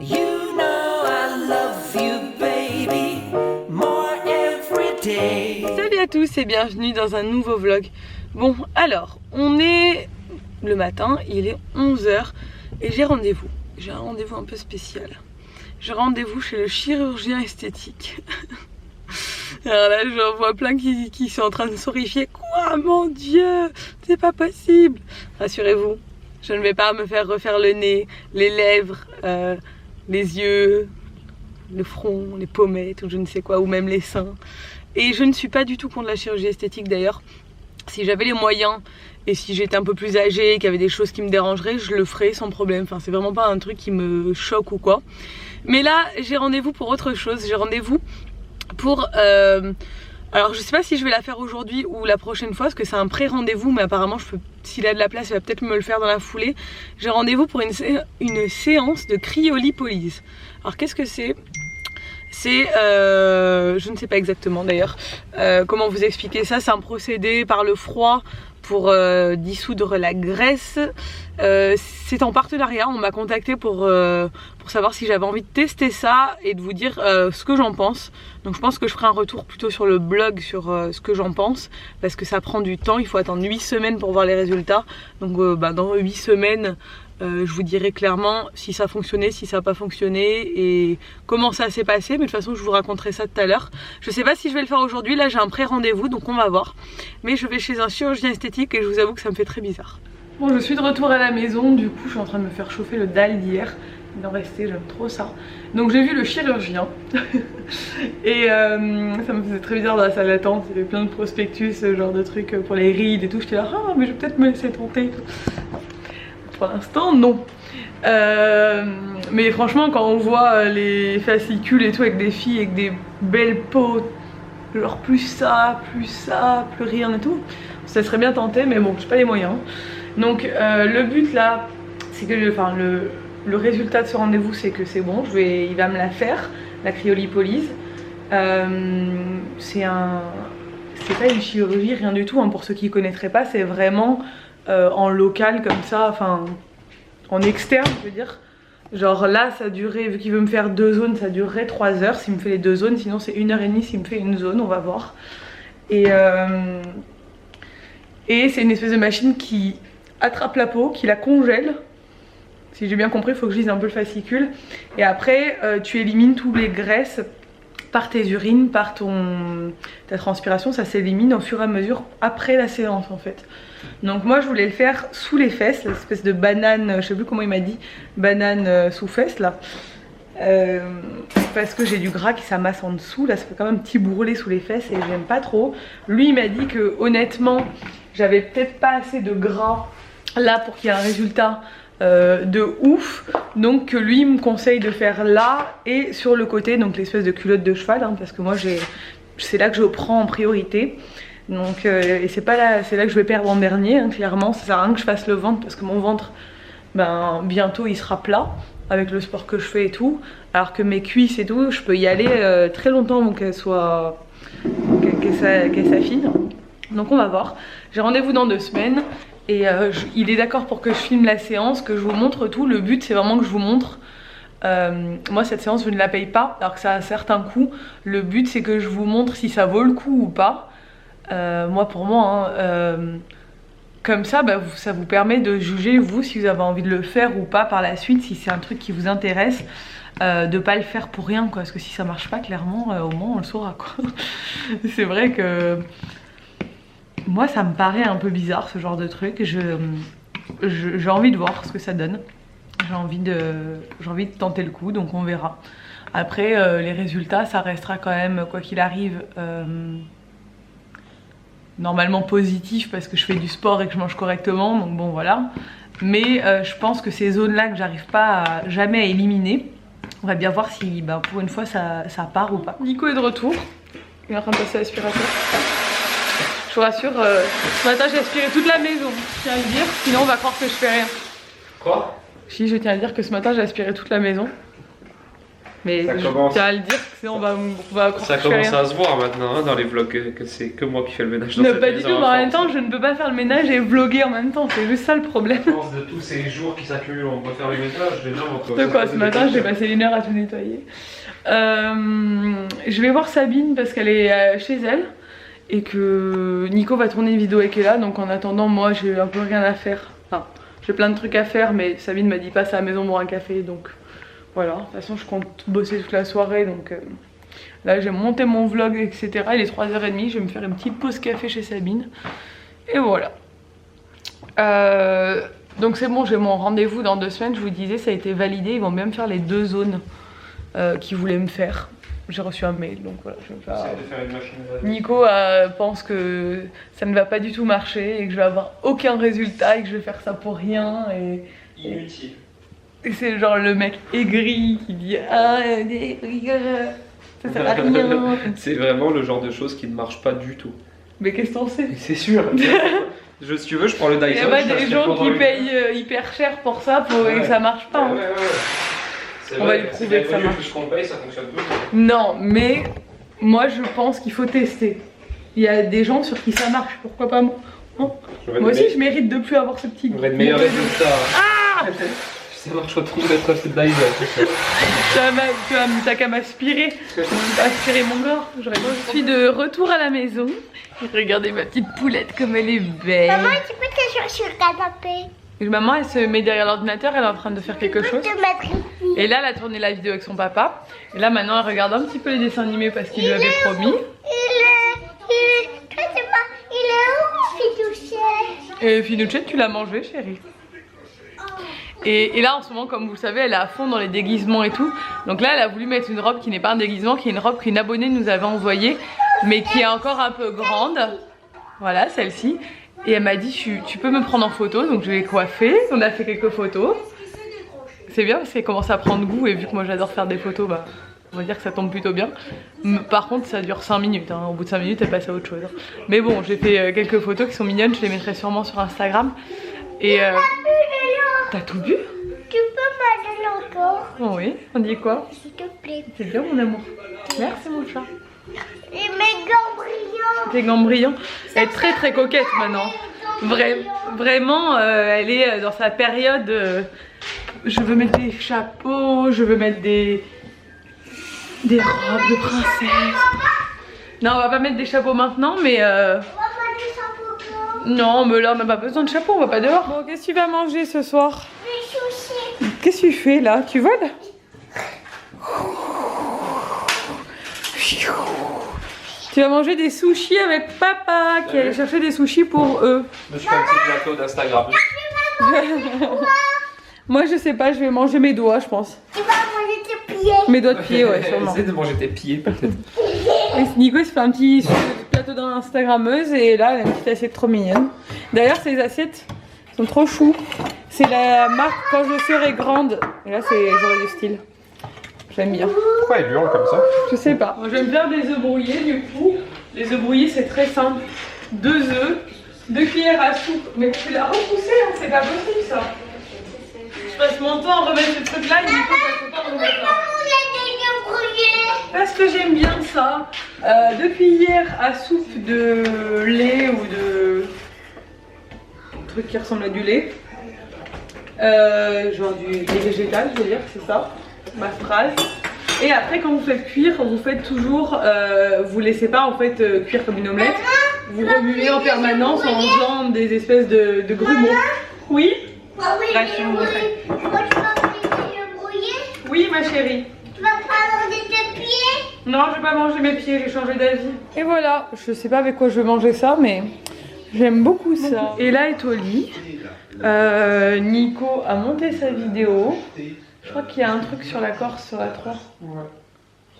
You know I love you, baby, more every day. Salut à tous et bienvenue dans un nouveau vlog. Bon, alors, on est le matin, il est 11 h et j'ai rendez-vous. J'ai un rendez-vous un peu spécial. J'ai rendez-vous chez le chirurgien esthétique. Alors là, j'en vois plein qui sont en train de s'horrifier. Quoi, mon Dieu, c'est pas possible. Rassurez-vous, je ne vais pas me faire refaire le nez, les lèvres, les yeux, le front, les pommettes ou je ne sais quoi, ou même les seins. Et je ne suis pas du tout contre la chirurgie esthétique d'ailleurs. Si j'avais les moyens et si j'étais un peu plus âgée et qu'il y avait des choses qui me dérangeraient, je le ferais sans problème. Enfin, c'est vraiment pas un truc qui me choque ou quoi. Mais là, j'ai rendez-vous pour autre chose. J'ai rendez-vous pour... alors je sais pas si je vais la faire aujourd'hui ou la prochaine fois parce que c'est un pré-rendez-vous, mais apparemment s'il a de la place il va peut-être me le faire dans la foulée. J'ai rendez-vous pour une séance de cryolipolyse. Alors qu'est-ce que c'est? C'est, je ne sais pas exactement d'ailleurs comment vous expliquer ça. C'est un procédé par le froid pour dissoudre la graisse. C'est en partenariat, on m'a contacté pour savoir si j'avais envie de tester ça et de vous dire ce que j'en pense. Donc je pense que je ferai un retour plutôt sur le blog sur ce que j'en pense, parce que ça prend du temps, il faut attendre 8 semaines pour voir les résultats. Donc dans 8 semaines je vous dirai clairement si ça a fonctionné, si ça n'a pas fonctionné et comment ça s'est passé. Mais de toute façon je vous raconterai ça tout à l'heure. Je sais pas si je vais le faire aujourd'hui, là j'ai un pré-rendez-vous donc on va voir. Mais je vais chez un chirurgien esthétique et je vous avoue que ça me fait très bizarre. Bon, je suis de retour à la maison, du coup je suis en train de me faire chauffer le dalle d'hier. Il en restait, j'aime trop ça. Donc j'ai vu le chirurgien et ça me faisait très bizarre dans la salle d'attente. Il y avait plein de prospectus, ce genre de trucs pour les rides et tout. J'étais là, ah mais je vais peut-être me laisser tenter et tout. Pour l'instant non. Mais franchement quand on voit les fascicules et tout avec des filles avec des belles peaux, genre plus ça, plus rien et tout, ça serait bien tenté, mais bon j'ai pas les moyens. Donc le but là c'est que le résultat de ce rendez-vous c'est que c'est bon, il va me la faire, la cryolipolyse. C'est pas une chirurgie, rien du tout hein, pour ceux qui connaîtraient pas, c'est vraiment en local comme ça, enfin en externe je veux dire. Genre là ça durait, vu qu'il veut me faire 2 zones, ça durerait 3 heures s'il me fait les 2 zones, sinon c'est 1h30 s'il me fait une zone, on va voir. Et c'est une espèce de machine qui attrape la peau, qui la congèle. Si j'ai bien compris, il faut que je lise un peu le fascicule. Et après tu élimines toutes les graisses par tes urines, par ta transpiration, ça s'élimine au fur et à mesure après la séance en fait. Donc moi je voulais le faire sous les fesses, l'espèce de banane, je sais plus comment il m'a dit, banane sous fesses là. Parce que j'ai du gras qui s'amasse en dessous, là ça fait quand même un petit bourrelet sous les fesses et j'aime pas trop. Lui il m'a dit que honnêtement j'avais peut-être pas assez de gras là pour qu'il y ait un résultat de ouf, donc que lui me conseille de faire là et sur le côté, donc l'espèce de culotte de cheval hein, parce que moi c'est là que je prends en priorité. Donc et c'est là que je vais perdre en dernier hein, clairement. Ça sert à rien que je fasse le ventre parce que mon ventre bientôt il sera plat avec le sport que je fais et tout, alors que mes cuisses et tout je peux y aller très longtemps avant qu'elles s'affinent. Donc on va voir, j'ai rendez-vous dans 2 semaines. Et il est d'accord pour que je filme la séance, que je vous montre tout. Le but c'est vraiment que je vous montre. Moi cette séance je ne la paye pas alors que ça a un certain coût. Le but c'est que je vous montre si ça vaut le coup ou pas. Moi pour moi hein, comme ça ça vous permet de juger vous si vous avez envie de le faire ou pas par la suite, si c'est un truc qui vous intéresse. De pas le faire pour rien quoi, parce que si ça marche pas clairement au moins on le saura quoi. C'est vrai que moi ça me paraît un peu bizarre ce genre de truc. J'ai envie de voir ce que ça donne. J'ai envie de tenter le coup, donc on verra. Après les résultats ça restera quand même quoi qu'il arrive normalement positif parce que je fais du sport et que je mange correctement, donc bon voilà. Mais je pense que ces zones là que j'arrive pas jamais à éliminer, on va bien voir si pour une fois ça part ou pas. Nico est de retour, il est en train de passer l'aspirateur. Je vous rassure, ce matin j'ai aspiré toute la maison, je tiens à le dire, sinon on va croire que je fais rien. Quoi? Si, je tiens à dire que ce matin j'ai aspiré toute la maison. Mais Ça je commence. tiens à le dire, sinon on va croire Ça que je fais commence rien. à se voir maintenant hein, dans les vlogs que c'est que moi qui fais le ménage dans Non, cette pas du maison tout, mais à en même force. temps, je ne peux pas faire le ménage et vlogger en même temps, c'est juste ça le problème. À force de tous ces jours qui s'accumulent, on va faire le ménage, les gens vont De quoi, ce matin, j'ai passé 1 heure à tout nettoyer. Je vais voir Sabine parce qu'elle est chez elle et que Nico va tourner une vidéo avec elle là, donc en attendant, moi j'ai un peu rien à faire. Enfin, j'ai plein de trucs à faire, mais Sabine m'a dit passe à la maison boire un café, donc voilà. De toute façon, je compte bosser toute la soirée, donc là j'ai monté mon vlog, etc. Il est 3h30, je vais me faire une petite pause café chez Sabine. Et voilà. Donc c'est bon, j'ai mon rendez-vous dans 2 semaines, je vous disais, ça a été validé, ils vont bien me faire les 2 zones qu'ils voulaient me faire. J'ai reçu un mail, donc voilà, je vais faire... Nico pense que ça ne va pas du tout marcher et que je vais avoir aucun résultat et que je vais faire ça pour rien et... Inutile. Et c'est genre le mec aigri qui dit ah ça sert à rien. C'est vraiment le genre de choses qui ne marche pas du tout. Mais qu'est-ce que t'en sais? C'est sûr. Si tu veux, je prends le Dyson. Il y a pas je des t'assure gens pendant qui une- payent hyper cher pour ça et que ça marche pas. hein. C'est On vrai, va lui c'est prouver bien que ça connu, marche. Plus qu'on paye, ça fonctionne plus. Non, mais moi je pense qu'il faut tester. Il y a des gens sur qui ça marche, pourquoi pas moi? Hein? Moi aussi je mérite de plus avoir ce petit... On va de meilleurs résultats. Ah ça marche autant d'être ce Dyson. T'as qu'à m'aspirer. Aspirer mon corps. Je suis de retour à la maison. Regardez ma petite poulette comme elle est belle. Maman, tu peux t'asseoir sur le canapé. Et maman elle se met derrière l'ordinateur, elle est en train de faire quelque chose. Je peux te mettre ici. Et là elle a tourné la vidéo avec son papa. Et là maintenant elle regarde un petit peu les dessins animés parce qu'il lui avait promis. Toi, c'est pas... Il est où, Fidouchet? Et Finouchet, tu l'as mangé chérie. Et là en ce moment comme vous le savez elle est à fond dans les déguisements et tout. Donc là elle a voulu mettre une robe qui n'est pas un déguisement, qui est une robe qu'une abonnée nous avait envoyée, mais qui est encore un peu grande. Voilà celle-ci. Et elle m'a dit tu peux me prendre en photo, donc je l'ai coiffée, on a fait quelques photos. C'est bien parce qu'elle commence à prendre goût et vu que moi j'adore faire des photos, bah on va dire que ça tombe plutôt bien. Par contre ça dure 5 minutes, hein. Au bout de 5 minutes elle passe à autre chose. Mais bon j'ai fait quelques photos qui sont mignonnes, je les mettrai sûrement sur Instagram. Et t'as tout bu? Tu peux m'aider encore? Oh oui, on dit quoi? S'il te plaît. C'est bien mon amour. Merci mon chat. Et mes gants brillants. Tes gants brillants. Elle est très très coquette maintenant. Vraiment, elle est dans sa période. Je veux mettre des chapeaux, je veux mettre des robes de princesse. Non, on va pas mettre des chapeaux maintenant, mais On va mettre des chapeaux blancs. non, mais là on n'a pas besoin de chapeau, on va pas dehors. Bon, qu'est-ce que tu vas manger ce soir? Des sushis. Qu'est-ce que tu fais là? Tu voles? Tu vas manger des sushis avec papa qui allait chercher des sushis pour eux. Je fais un petit plateau d'Instagram. Moi je sais pas, je vais manger mes doigts je pense. Tu vas manger tes pieds. Mes doigts de pied, ouais, sûrement. Essaye de manger tes pieds peut-être. Et Nico il se fait un petit plateau d'Instagrammeuse et là elle a une petite assiette trop mignonne. D'ailleurs ces assiettes sont trop chou. C'est la marque Quand je serai grande. Et là j'aurai du style. J'aime bien. Pourquoi il hurle comme ça? Je sais pas. Moi j'aime bien des œufs brouillés du coup. Les œufs brouillés c'est très simple. 2 œufs, 2 cuillères à soupe. Mais tu l'as repoussé, hein, c'est pas possible ça. Je passe mon temps à remettre ce truc là et du coup je passe pas le remettre là. On a des gants brillés. Parce que j'aime bien ça. 2 cuillères à soupe de lait ou de truc qui ressemble à du lait. Genre du lait végétal, je veux dire, c'est ça. Ma phrase. Et après, quand vous faites cuire, vous faites toujours, vous laissez pas en fait cuire comme une omelette. Vous remuez en permanence en faisant des espèces de grumeaux. Oui. Ah oui, Là, je vais vous montrer. Moi, tu vas manger des brouillés. Oui, ma chérie. Tu vas pas manger tes pieds. Non, je vais pas manger mes pieds, j'ai changé d'avis. Et voilà, je sais pas avec quoi je vais manger ça, mais j'aime beaucoup ça. Et là est au lit. Nico a monté sa vidéo. Je crois qu'il y a un truc sur la Corse sur la 3. Ouais.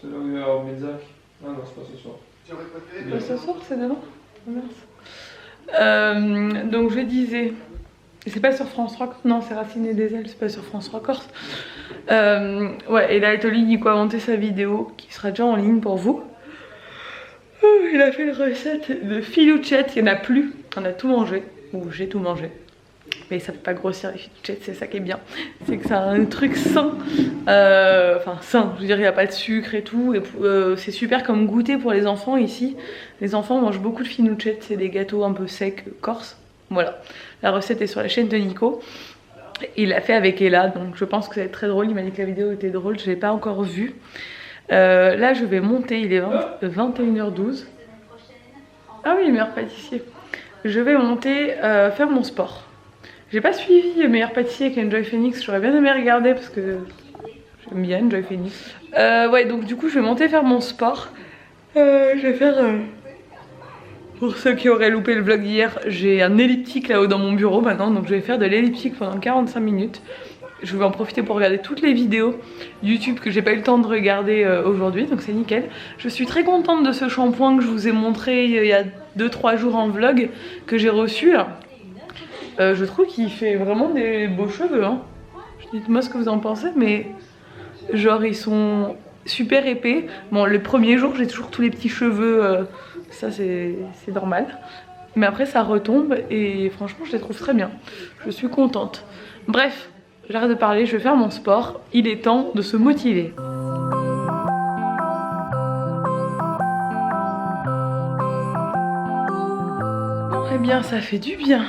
C'est là où il y a Mézac. Ah non, c'est pas ce soir. Ce soir, c'est demain. Oh, mince. Donc je disais, c'est pas sur France 3, non c'est Racine et des ailes, c'est pas sur France 3 Corse. Ouais, et là est au lit, Nico a monté sa vidéo qui sera déjà en ligne pour vous. Il a fait une recette de filouchette, il n'y en a plus, on a tout mangé, ou j'ai tout mangé. Mais ça fait pas grossir les fettuccine, c'est ça qui est bien. C'est que c'est un truc sain. Enfin sain, je veux dire il n'y a pas de sucre et tout. Et c'est super comme goûter pour les enfants ici. Les enfants mangent beaucoup de fettuccine, c'est des gâteaux un peu secs corse. Voilà, la recette est sur la chaîne de Nico. Il l'a fait avec Ella, donc je pense que ça va être très drôle. Il m'a dit que la vidéo était drôle, je l'ai pas encore vue. Là je vais monter, il est 21h12. Ah oui, meilleur pâtissier. Je vais monter faire mon sport. J'ai pas suivi Meilleur pâtissier avec Enjoy Phoenix, j'aurais bien aimé regarder parce que j'aime bien Enjoy Phoenix. Ouais, donc du coup je vais monter faire mon sport. Je vais faire... Pour ceux qui auraient loupé le vlog d'hier, j'ai un elliptique là-haut dans mon bureau maintenant, donc je vais faire de l'elliptique pendant 45 minutes. Je vais en profiter pour regarder toutes les vidéos YouTube que j'ai pas eu le temps de regarder aujourd'hui, donc c'est nickel. Je suis très contente de ce shampoing que je vous ai montré il y a 2-3 jours en vlog, que j'ai reçu là. Je trouve qu'il fait vraiment des beaux cheveux, hein. Dites-moi ce que vous en pensez, mais genre ils sont super épais. Bon, le premier jour j'ai toujours tous les petits cheveux, ça c'est normal. Mais après ça retombe et franchement je les trouve très bien. Je suis contente. Bref, j'arrête de parler, je vais faire mon sport. Il est temps de se motiver. Eh bien ça fait du bien.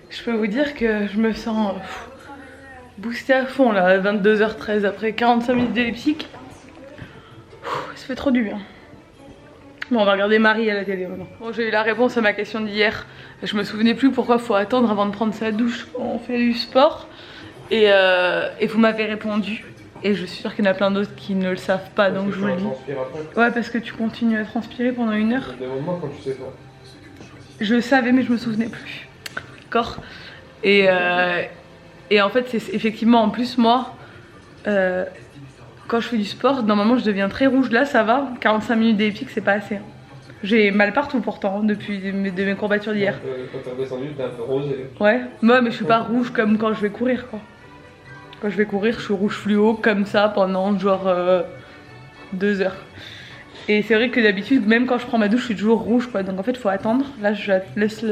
Je peux vous dire que je me sens boostée à fond là, à 22h13 après 45 minutes d'elliptique. Ça fait trop du bien. Bon, on va regarder Marie à la télé maintenant. Bon, j'ai eu la réponse à ma question d'hier. Je me souvenais plus pourquoi il faut attendre avant de prendre sa douche quand on fait du sport. Et vous m'avez répondu. Et je suis sûre qu'il y en a plein d'autres qui ne le savent pas, donc je vous le dis. Ouais, parce que tu continues à transpirer pendant 1 heure. Des moments quand tu sais pas. Je le savais mais je me souvenais plus. D'accord. Et en fait c'est effectivement en plus moi quand je fais du sport normalement je deviens très rouge. Là ça va, 45 minutes d'elliptique c'est pas assez. J'ai mal partout pourtant depuis de mes courbatures d'hier. Quand t'as descendu t'es un peu rosé. Ouais, moi mais je suis pas rouge comme quand je vais courir quoi. Quand je vais courir je suis rouge fluo comme ça pendant genre 2 heures. Et c'est vrai que d'habitude même quand je prends ma douche je suis toujours rouge quoi. Donc en fait faut attendre. Là je laisse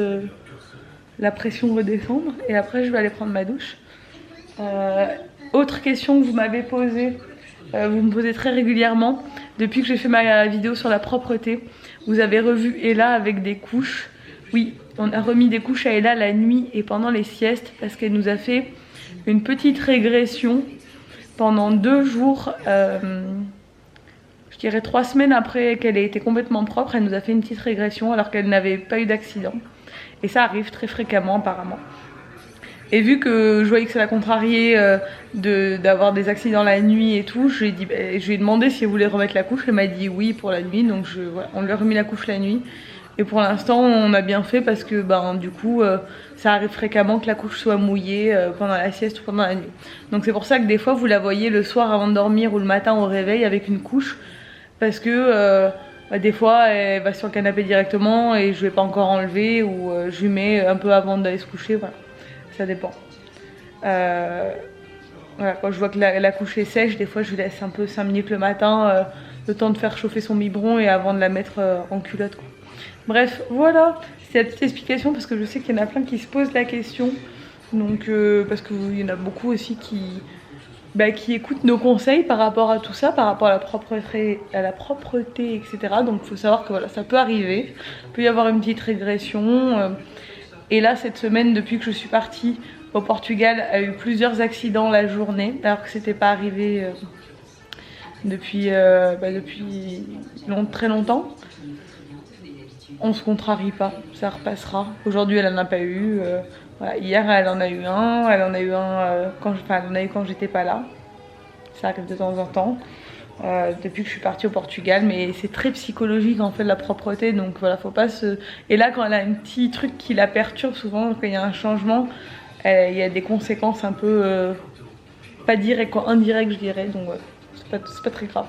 la pression redescendre et après je vais aller prendre ma douche. Autre question que vous m'avez posée, vous me posez très régulièrement depuis que j'ai fait ma vidéo sur la propreté. Vous avez revu Ella avec des couches. Oui, on a remis des couches à Ella la nuit et pendant les siestes parce qu'elle nous a fait une petite régression pendant 2 jours. Je dirais 3 semaines après qu'elle ait été complètement propre, elle nous a fait une petite régression alors qu'elle n'avait pas eu d'accident. Et ça arrive très fréquemment apparemment. Et vu que je voyais que ça la contrariait d'avoir des accidents la nuit et tout, je lui ai demandé si elle voulait remettre la couche. Elle m'a dit oui pour la nuit, donc voilà, on lui a remis la couche la nuit. Et pour l'instant on a bien fait parce que du coup ça arrive fréquemment que la couche soit mouillée pendant la sieste ou pendant la nuit. Donc c'est pour ça que des fois vous la voyez le soir avant de dormir ou le matin au réveil avec une couche. Parce que des fois elle va sur le canapé directement et je vais pas encore enlever ou je lui mets un peu avant d'aller se coucher, voilà, ça dépend. Voilà, quand je vois que la couche est sèche, des fois je lui laisse un peu 5 minutes le matin, le temps de faire chauffer son biberon et avant de la mettre en culotte quoi. Bref, voilà, c'est la petite explication parce que je sais qu'il y en a plein qui se posent la question. Donc parce qu'il y en a beaucoup aussi qui écoutent nos conseils par rapport à tout ça, par rapport à la propreté, etc. Donc il faut savoir que voilà, ça peut arriver, il peut y avoir une petite régression. Et là cette semaine, depuis que je suis partie au Portugal, a eu plusieurs accidents la journée, alors que c'était pas arrivé depuis très longtemps. On se contrarie pas, ça repassera. Aujourd'hui elle en a pas eu. Voilà, hier elle en a eu un, elle en a eu un quand j'étais pas là. Ça arrive de temps en temps. Depuis que je suis partie au Portugal, mais c'est très psychologique en fait la propreté, donc voilà, faut pas se... Et là quand elle a un petit truc qui la perturbe, souvent quand il y a un changement, il y a des conséquences un peu pas directes, indirectes je dirais, donc ouais, c'est pas très grave.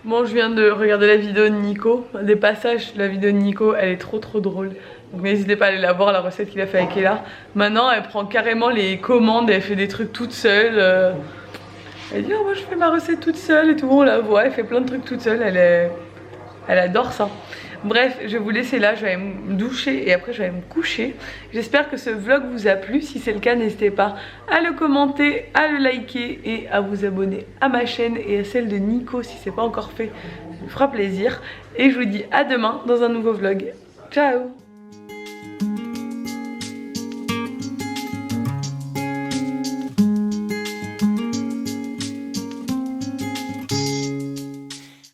Bon, je viens de regarder la vidéo de Nico, des passages de la vidéo de Nico, elle est trop drôle. Donc n'hésitez pas à aller la voir, la recette qu'il a fait avec Ella. Maintenant elle prend carrément les commandes, elle fait des trucs toute seule. Elle dit oh, moi je fais ma recette toute seule et tout, on la voit, elle fait plein de trucs toute seule, elle adore ça. Bref, je vais vous laisser là, je vais aller me doucher et après je vais aller me coucher. J'espère que ce vlog vous a plu. Si c'est le cas, n'hésitez pas à le commenter, à le liker et à vous abonner à ma chaîne et à celle de Nico si c'est pas encore fait. Ça me fera plaisir. Et je vous dis à demain dans un nouveau vlog. Ciao!